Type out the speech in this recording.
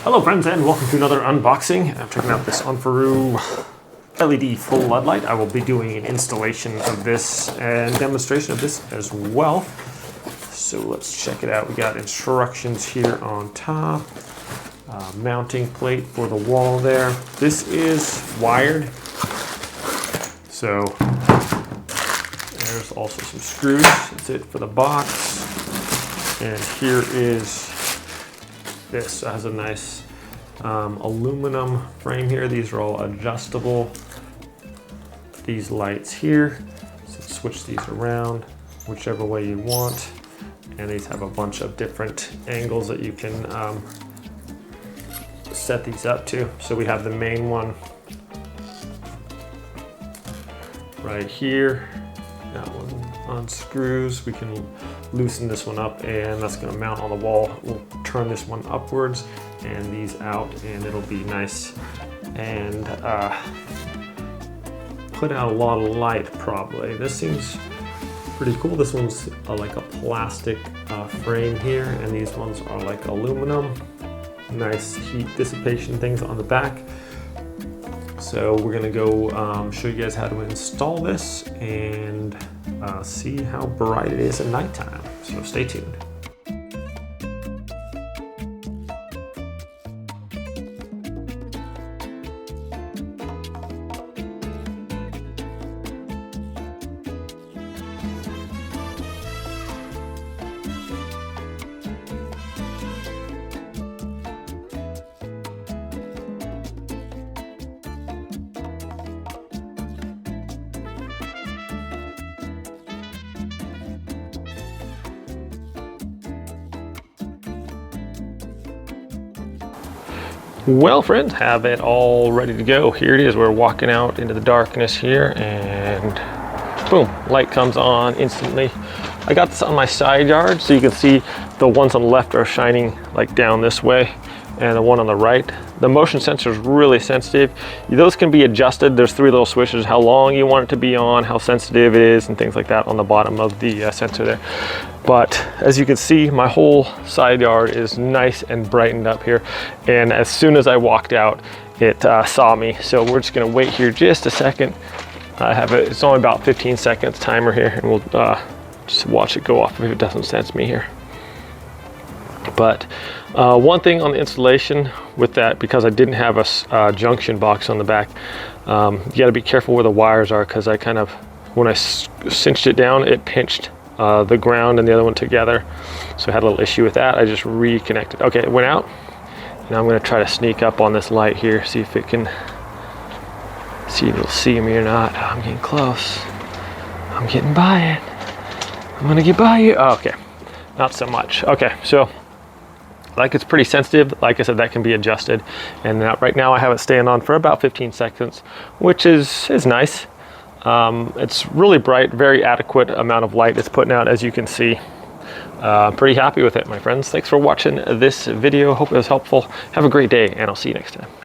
Hello friends and welcome to another unboxing. I'm checking out this Onforu LED floodlight. I will be doing an installation of this and demonstration of this as well. So let's check it out. We got instructions here on top, mounting plate for the wall there. This is wired. So there's also some screws. That's it for the box. And here is this. It has a nice aluminum frame here. These are all adjustable. These lights here, so switch these around whichever way you want. And these have a bunch of different angles that you can set these up to. So we have the main one right here. That one unscrews. We can loosen this one up and that's going to mount on the wall. We'll turn this one upwards and these out and it'll be nice and put out a lot of light probably. This seems pretty cool. This one's like a plastic frame here and these ones are like aluminum. Nice heat dissipation things on the back. So we're gonna go show you guys how to install this and see how bright it is at nighttime. So stay tuned. Well friends, have it all ready to go. Here it is. We're walking out into the darkness here and boom, light comes on instantly. I got this on my side yard so you can see the ones on the left are shining like down this way and the one on the right. The motion sensor is really sensitive. Those can be adjusted. There's three little switches, how long you want it to be on, how sensitive it is and things like that on the bottom of the sensor there. But as you can see, my whole side yard is nice and brightened up here. And as soon as I walked out, it saw me. So we're just gonna wait here just a second. I have it, it's only about 15 seconds timer here and we'll just watch it go off if it doesn't sense me here. But one thing on the installation with that, because I didn't have a junction box on the back, you gotta be careful where the wires are because I kind of, when I cinched it down, it pinched the ground and the other one together. So I had a little issue with that. I just reconnected. Okay, it went out. Now I'm gonna try to sneak up on this light here, see if it can, see if it'll see me or not. Oh, I'm getting close. I'm getting by it. I'm gonna get by you. Oh, okay, not so much. Okay, so like it's pretty sensitive. Like I said, that can be adjusted. And right now I have it staying on for about 15 seconds, which is nice. It's really bright, very adequate amount of light it's putting out, as you can see. Pretty happy with it, my friends. Thanks for watching this video. Hope it was helpful. Have a great day, and I'll see you next time.